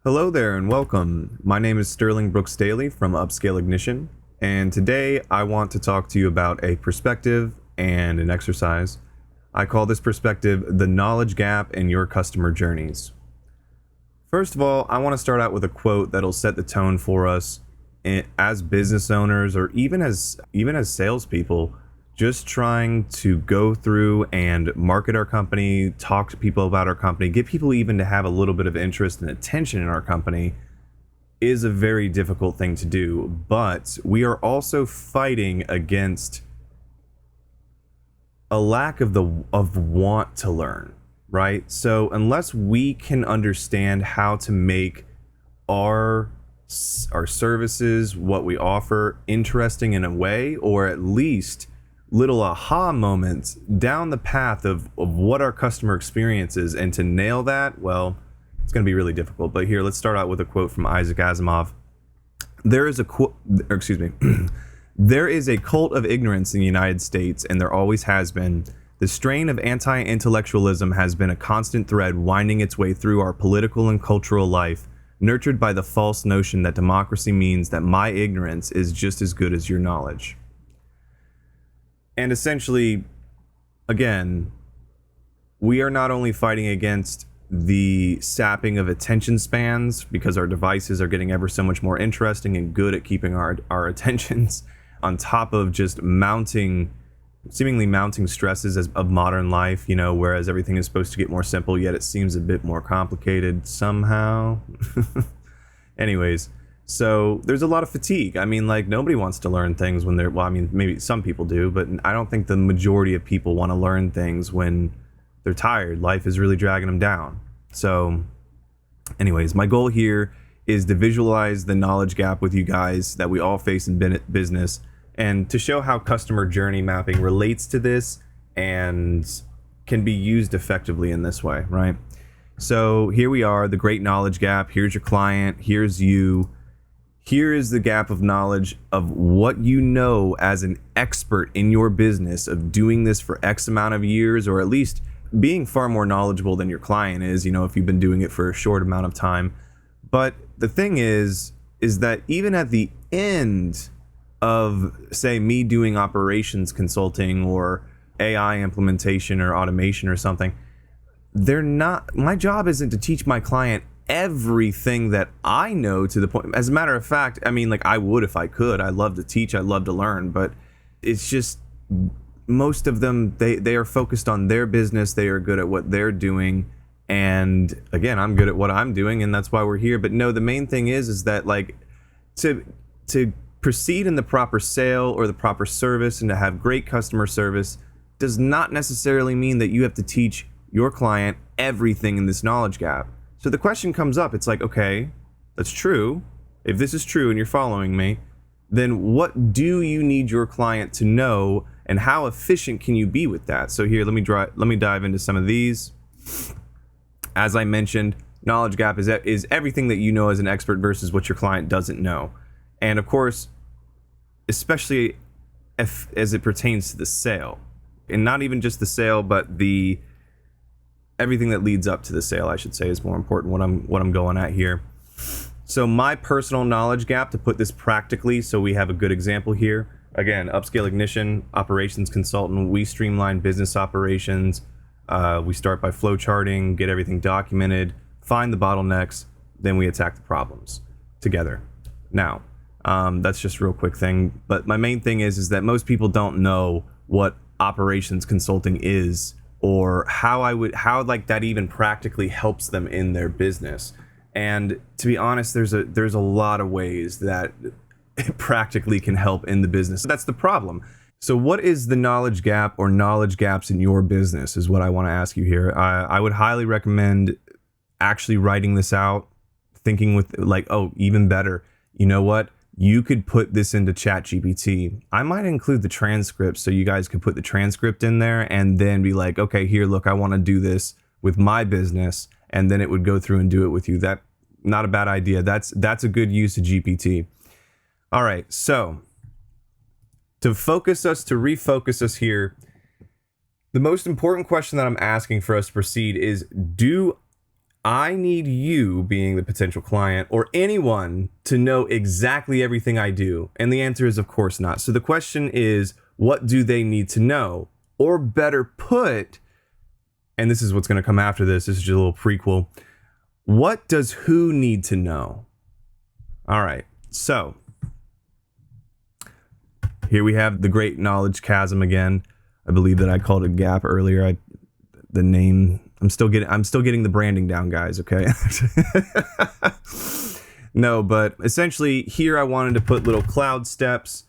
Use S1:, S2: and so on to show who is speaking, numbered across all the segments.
S1: Hello there and welcome. My name is Sterling Brooks Daly from Upscale Ignition, and today I want to talk to you about a perspective and an exercise. I call this perspective the knowledge gap in your customer journeys. First of all, I want to start out with a quote that'll set the tone for us as business owners or even as salespeople, just trying to go through and market our company, talk to people about our company, get people even to have a little bit of interest and attention in our company is a very difficult thing to do. But we are also fighting against a lack of want to learn, right? So unless we can understand how to make our services, what we offer, interesting in a way, or at least little aha moments down the path of what our customer experience is, and to nail that, well, it's going to be really difficult. But here, let's start out with a quote from Isaac Asimov. There is a there is a cult of ignorance in the United States, and there always has been. The strain of anti-intellectualism has been a constant thread winding its way through our political and cultural life, nurtured by the false notion that democracy means that my ignorance is just as good as your knowledge. And essentially, again, we are not only fighting against the sapping of attention spans because our devices are getting ever so much more interesting and good at keeping our attentions, on top of just seemingly mounting stresses of modern life, whereas everything is supposed to get more simple, yet it seems a bit more complicated somehow. Anyways. So there's a lot of fatigue. I mean, nobody wants to learn things when maybe some people do, but I don't think the majority of people want to learn things when they're tired. Life is really dragging them down. So anyways, my goal here is to visualize the knowledge gap with you guys that we all face in business, and to show how customer journey mapping relates to this and can be used effectively in this way, right? So here we are, the great knowledge gap. Here's your client. Here's you. Here is the gap of knowledge of what you know as an expert in your business, of doing this for X amount of years, or at least being far more knowledgeable than your client is, if you've been doing it for a short amount of time. But the thing is that even at the end of, say, me doing operations consulting or AI implementation or automation or something, my job isn't to teach my client everything that I know to the point. As a matter of fact, I would if I could. I love to teach, I love to learn, but it's just most of them, they are focused on their business, they are good at what they're doing, and again, I'm good at what I'm doing, and that's why we're here. But no, the main thing is that to proceed in the proper sale or the proper service and to have great customer service does not necessarily mean that you have to teach your client everything in this knowledge gap. So the question comes up, it's like, okay, that's true. If this is true and you're following me, then what do you need your client to know, and how efficient can you be with that? So here, let me dive into some of these. As I mentioned, knowledge gap is everything that you know as an expert versus what your client doesn't know. And of course, especially as it pertains to the sale, and not even just the sale, but everything that leads up to the sale, I should say, is more important. What I'm going at here. So my personal knowledge gap, to put this practically, so we have a good example here. Again, Upscale Ignition, operations consultant. We streamline business operations. We start by flowcharting, get everything documented, find the bottlenecks, then we attack the problems together. Now, that's just a real quick thing. But my main thing is that most people don't know what operations consulting is, or how that even practically helps them in their business. And to be honest, there's a lot of ways that it practically can help in the business. That's the problem. So what is the knowledge gap or knowledge gaps in your business is what I want to ask you here. I would highly recommend actually writing this out, thinking with even better, you know what? You could put this into ChatGPT. I might include the transcript so you guys could put the transcript in there and then be like, okay, here, look, I want to do this with my business. And then it would go through and do it with you. That, not a bad idea. That's a good use of GPT. All right. So to refocus us here, the most important question that I'm asking for us to proceed is, do I need you, being the potential client, or anyone, to know exactly everything I do. And the answer is, of course not. So the question is, what do they need to know? Or better put, and this is what's going to come after this. This is just a little prequel. What does who need to know? All right. So here we have the great knowledge chasm again. I believe that I called it gap earlier. The name, I'm still getting the branding down, guys. Okay. No, but essentially here I wanted to put little cloud steps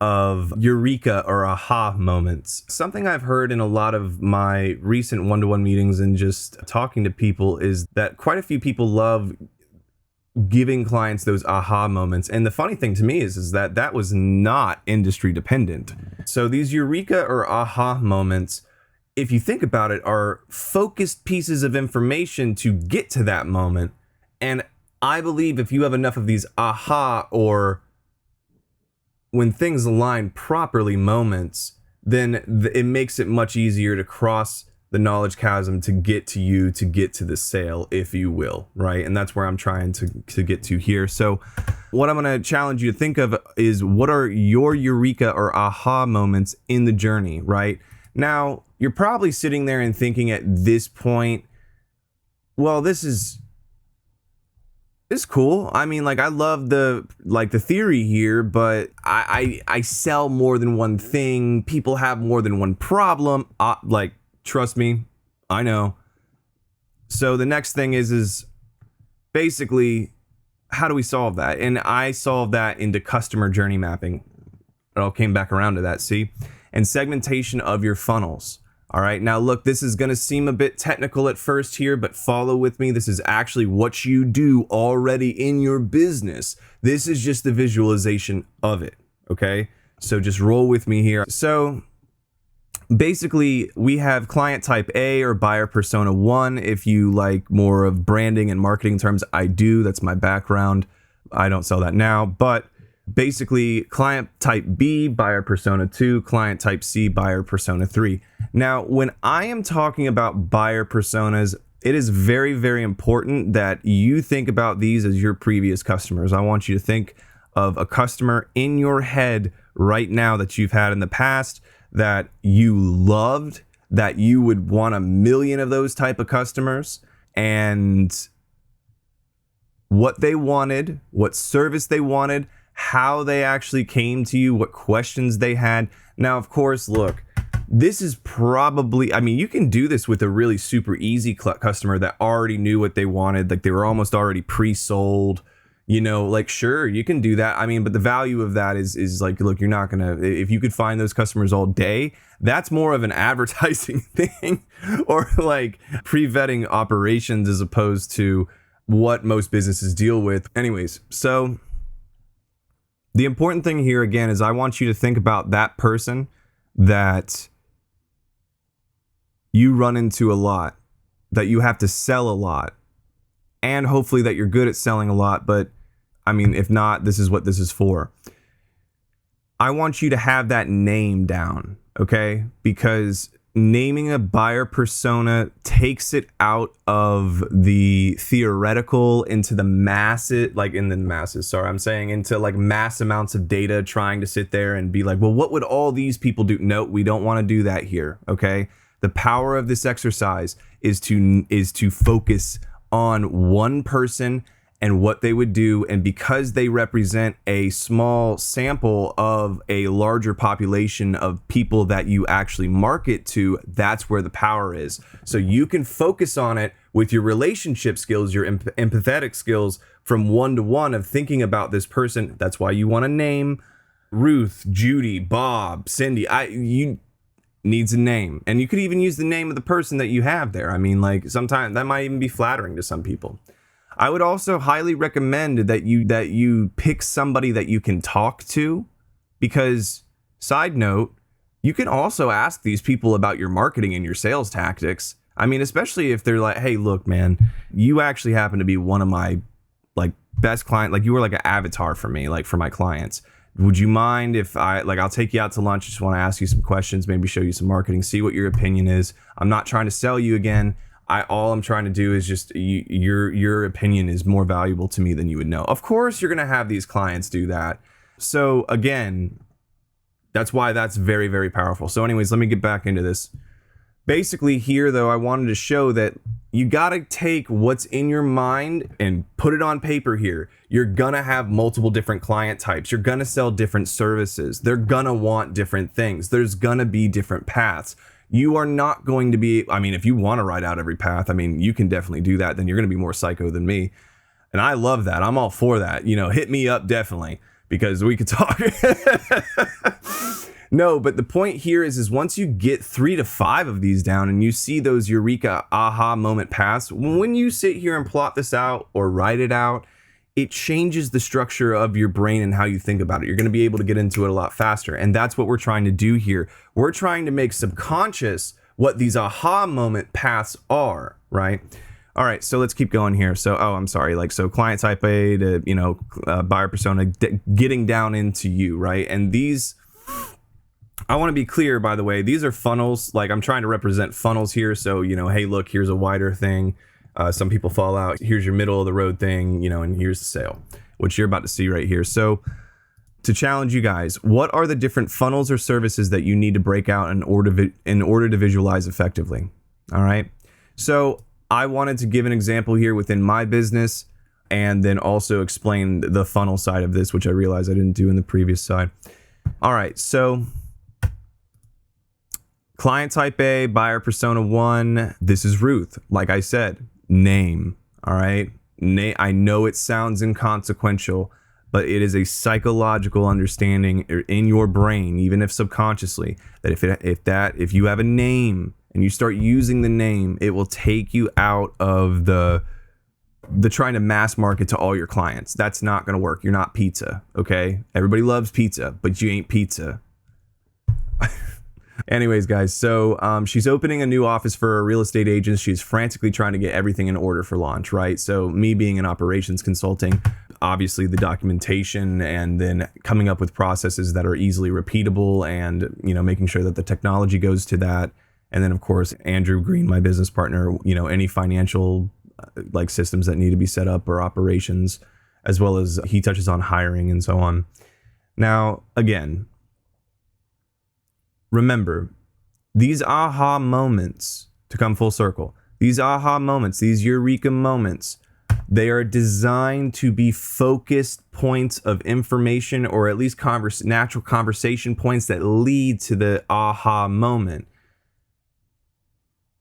S1: of eureka or aha moments. Something I've heard in a lot of my recent one-to-one meetings and just talking to people is that quite a few people love giving clients those aha moments. And the funny thing to me is that was not industry dependent. So these eureka or aha moments, if you think about it, are focused pieces of information to get to that moment. And I believe if you have enough of these aha or when things align properly moments, then it makes it much easier to cross the knowledge chasm to get to you, to get to the sale, if you will, right? And that's where I'm trying to get to here. So what I'm going to challenge you to think of is, what are your eureka or aha moments in the journey, right? Now, you're probably sitting there and thinking at this point, well, this is cool. I mean, like, I love the theory here, but I sell more than one thing. People have more than one problem. Trust me, I know. So the next thing is basically, how do we solve that? And I solved that into customer journey mapping. It all came back around to that, see? And segmentation of your funnels. All right, now look, this is gonna seem a bit technical at first here, but follow with me. This is actually what you do already in your business. This is just the visualization of it, okay? So just roll with me here. So basically, we have client type A or buyer persona 1. If you like more of branding and marketing terms, I do. That's my background. I don't sell that now, but basically client type B, buyer persona 2, client type C, buyer persona 3. Now, when I am talking about buyer personas, it is very, very important that you think about these as your previous customers. I want you to think of a customer in your head right now that you've had in the past, that you loved, that you would want 1,000,000 of those type of customers, and what they wanted, what service they wanted, how they actually came to you, what questions they had. Now, of course, look, this is probably, I mean, you can do this with a really super easy customer that already knew what they wanted, like they were almost already pre-sold. You know, like, sure, you can do that. I mean, but the value of that is like, look, you're not gonna, if you could find those customers all day, that's more of an advertising thing, or like pre-vetting operations as opposed to what most businesses deal with. Anyways, so the important thing here again is I want you to think about that person that you run into a lot, that you have to sell a lot, and hopefully that you're good at selling a lot. But I mean, if not, this is what this is for. I want you to have that name down, okay? Because naming a buyer persona takes it out of the theoretical into the masses, into like mass amounts of data, trying to sit there and be like, well, what would all these people do? No, we don't want to do that here, okay? The power of this exercise is to focus on one person and what they would do. And because they represent a small sample of a larger population of people that you actually market to, that's where the power is. So you can focus on it with your relationship skills, your empathetic skills from one-to-one of thinking about this person. That's why you want to name Ruth, Judy, Bob, Cindy. You needs a name. And you could even use the name of the person that you have there. I mean, like, sometimes that might even be flattering to some people. I would also highly recommend that you pick somebody that you can talk to, because, side note, you can also ask these people about your marketing and your sales tactics. I mean, especially if they're like, hey, look, man, you actually happen to be one of my like best client, like you were like an avatar for me, like for my clients. Would you mind if I'll take you out to lunch, just want to ask you some questions, maybe show you some marketing, see what your opinion is. I'm not trying to sell you again. All I'm trying to do is just your opinion is more valuable to me than you would know. Of course, you're gonna have these clients do that. So again, that's why that's very, very powerful. So anyways, let me get back into this. Basically here though, I wanted to show that you gotta take what's in your mind and put it on paper here. You're gonna have multiple different client types. You're gonna sell different services. They're gonna want different things. There's gonna be different paths. You are not going to be, I mean, if you want to write out every path, I mean, you can definitely do that. Then you're gonna be more psycho than me. And I love that. I'm all for that. You know, hit me up definitely because we could talk. No, but the point here is once you get 3 to 5 of these down and you see those eureka aha moment paths, when you sit here and plot this out or write it out, it changes the structure of your brain and how you think about it. You're going to be able to get into it a lot faster. And that's what we're trying to do here. We're trying to make subconscious what these aha moment paths are, right? All right, so let's keep going here. So, I'm sorry. So client type A to, buyer persona, getting down into you, right? And these, I want to be clear, by the way, these are funnels. Like I'm trying to represent funnels here. So, hey, look, here's a wider thing. Some people fall out. Here's your middle of the road thing, and here's the sale, which you're about to see right here. So to challenge you guys, what are the different funnels or services that you need to break out in order to visualize effectively? All right. So I wanted to give an example here within my business and then also explain the funnel side of this, which I realized I didn't do in the previous side. All right. So client type A, buyer persona 1. This is Ruth. Like I said, name. All right. I know it sounds inconsequential, but it is a psychological understanding in your brain, even if subconsciously, that if you have a name and you start using the name, it will take you out of the trying to mass market to all your clients. That's not going to work. You're not pizza. Okay. Everybody loves pizza, but you ain't pizza. Anyways, guys, so she's opening a new office for a real estate agent. She's frantically trying to get everything in order for launch, right? So me being an operations consulting, obviously the documentation and then coming up with processes that are easily repeatable and, making sure that the technology goes to that. And then, of course, Andrew Green, my business partner, any financial systems that need to be set up or operations, as well as he touches on hiring and so on. Now, again, remember, these aha moments, to come full circle, these aha moments, these eureka moments, they are designed to be focused points of information or at least natural conversation points that lead to the aha moment.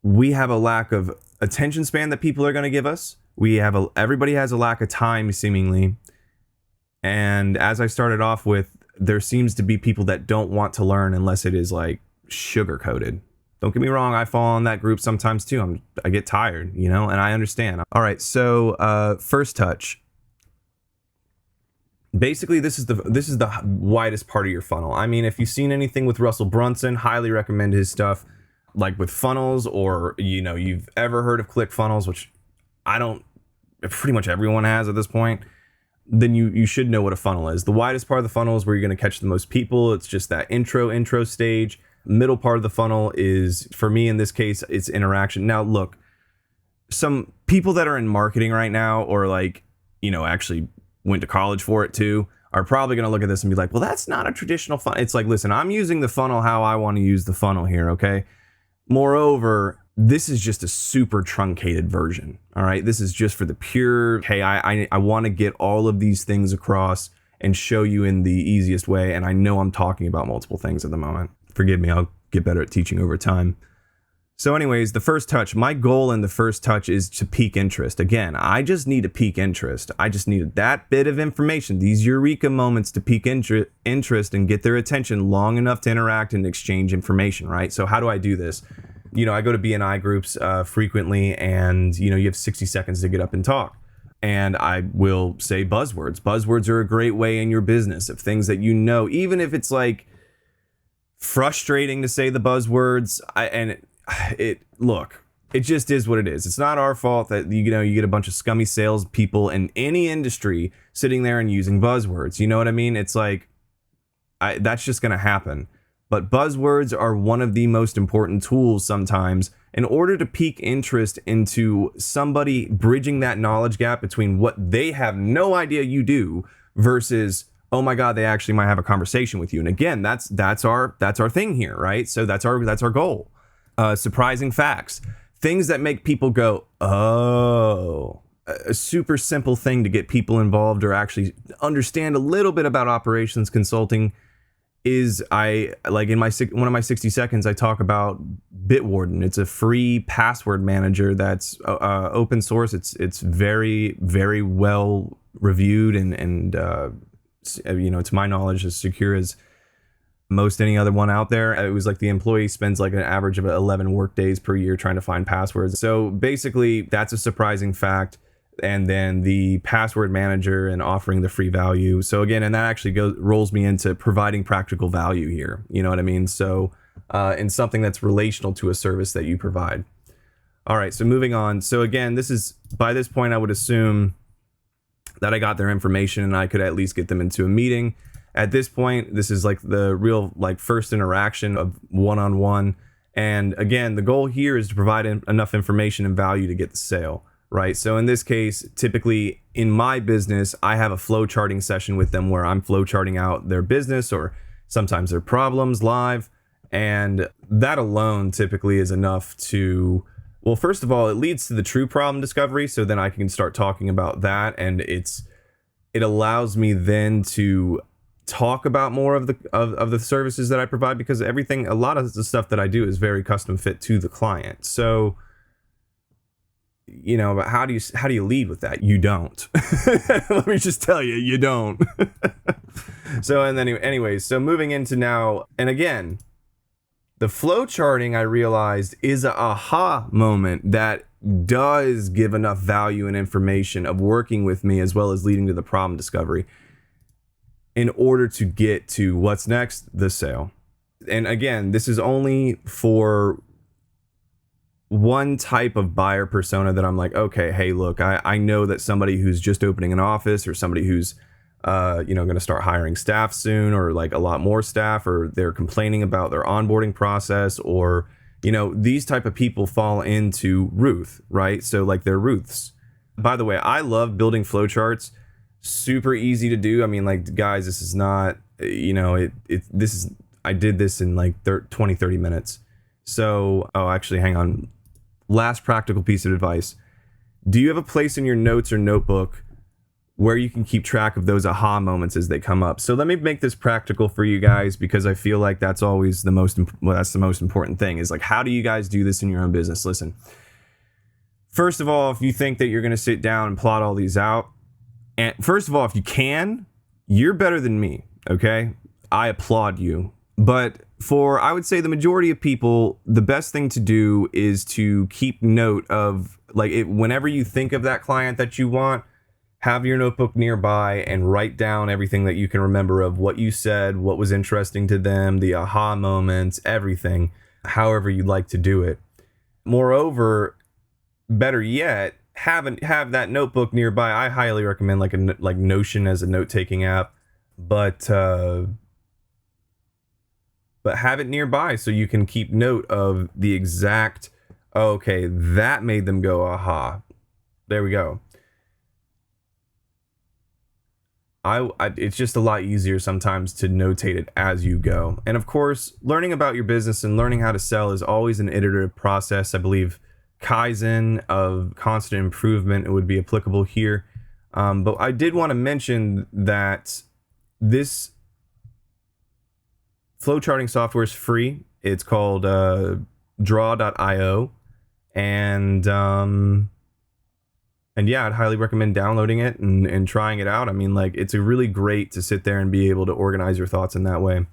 S1: We have a lack of attention span that people are going to give us. Everybody has a lack of time, seemingly. And as I started off with, there seems to be people that don't want to learn unless it is sugar coated. Don't get me wrong, I fall in that group sometimes too. I get tired, and I understand. All right, so first touch. Basically, this is the widest part of your funnel. I mean, if you've seen anything with Russell Brunson, highly recommend his stuff. Like with funnels, or you've ever heard of ClickFunnels, which pretty much everyone has at this point. Then you should know what a funnel is. The widest part of the funnel is where you're going to catch the most people. It's just that intro stage. Middle part of the funnel is, for me in this case, it's interaction. Now, look, some people that are in marketing right now, or actually went to college for it too, are probably going to look at this and be like, well, that's not a traditional funnel. It's like, listen, I'm using the funnel how I want to use the funnel here, okay? Moreover, this is just a super truncated version. All right. This is just for the pure, hey, I want to get all of these things across and show you in the easiest way. And I know I'm talking about multiple things at the moment. Forgive me. I'll get better at teaching over time. So anyways, the first touch, my goal in the first touch is to pique interest. Again, I just need to pique interest. I just needed that bit of information, these eureka moments to pique interest and get their attention long enough to interact and exchange information, right? So how do I do this? I go to BNI groups frequently, and, you have 60 seconds to get up and talk. And I will say buzzwords. Buzzwords are a great way in your business of things that even if it's frustrating to say the buzzwords. It just is what it is. It's not our fault that, you get a bunch of scummy salespeople in any industry sitting there and using buzzwords. You know what I mean? It's that's just going to happen. But buzzwords are one of the most important tools sometimes in order to pique interest into somebody bridging that knowledge gap between what they have no idea you do versus, oh my God, they actually might have a conversation with you. And again, that's our thing here, right? So that's our goal. Surprising facts, things that make people go, oh. A super simple thing to get people involved or actually understand a little bit about operations consulting is in one of my 60 seconds, I talk about Bitwarden. It's a free password manager that's open source. It's very, very well reviewed and to my knowledge, as secure as most any other one out there. It was like the employee spends like an average of 11 work days per year trying to find passwords. So basically, that's a surprising fact. And then the password manager and offering the free value. So again, and that actually rolls me into providing practical value here. You know what I mean? So in something that's relational to a service that you provide. All right, so moving on. So again, by this point, I would assume that I got their information and I could at least get them into a meeting. At this point, this is like the real first interaction of one-on-one. And again, the goal here is to provide enough information and value to get the sale. Right. So in this case, typically in my business, I have a flow charting session with them where I'm flow charting out their business or sometimes their problems live. And that alone typically is enough to, well, first of all, it leads to the true problem discovery. So then I can start talking about that. And it allows me then to talk about more of the services that I provide, because a lot of the stuff that I do is very custom fit to the client. So but how do you lead with that? You don't. Let me just tell you, you don't. So, and then anyways, so moving into now, and again, the flow charting, I realized, is a aha moment that does give enough value and information of working with me as well as leading to the problem discovery in order to get to what's next, the sale. And again, this is only for one type of buyer persona that I'm like, okay, hey, look, I know that somebody who's just opening an office or somebody who's, going to start hiring staff soon, or like a lot more staff, or they're complaining about their onboarding process, or, these type of people fall into Ruth, right? So like they're Ruths. By the way, I love building flowcharts. Super easy to do. I mean, like, guys, this is not, I did this in like 20, 30 minutes. So, actually, hang on. Last practical piece of advice. Do you have a place in your notes or notebook where you can keep track of those aha moments as they come up? So let me make this practical for you guys, because I feel like that's always the most important thing, is like, how do you guys do this in your own business? Listen, first of all, if you think that you're going to sit down and plot all these out, and first of all, if you can, you're better than me, okay? I applaud you. But I would say the majority of people, the best thing to do is to keep note of, whenever you think of that client that you want, have your notebook nearby and write down everything that you can remember of what you said, what was interesting to them, the aha moments, everything, however you'd like to do it. Moreover, better yet, have that notebook nearby. I highly recommend like Notion as a note-taking app, but have it nearby so you can keep note of the exact, okay, that made them go, aha. There we go. It's just a lot easier sometimes to notate it as you go. And of course, learning about your business and learning how to sell is always an iterative process. I believe Kaizen of constant improvement would be applicable here. But I did want to mention that this flowcharting software is free. It's called draw.io. And yeah, I'd highly recommend downloading it and trying it out. I mean, like, it's really great to sit there and be able to organize your thoughts in that way.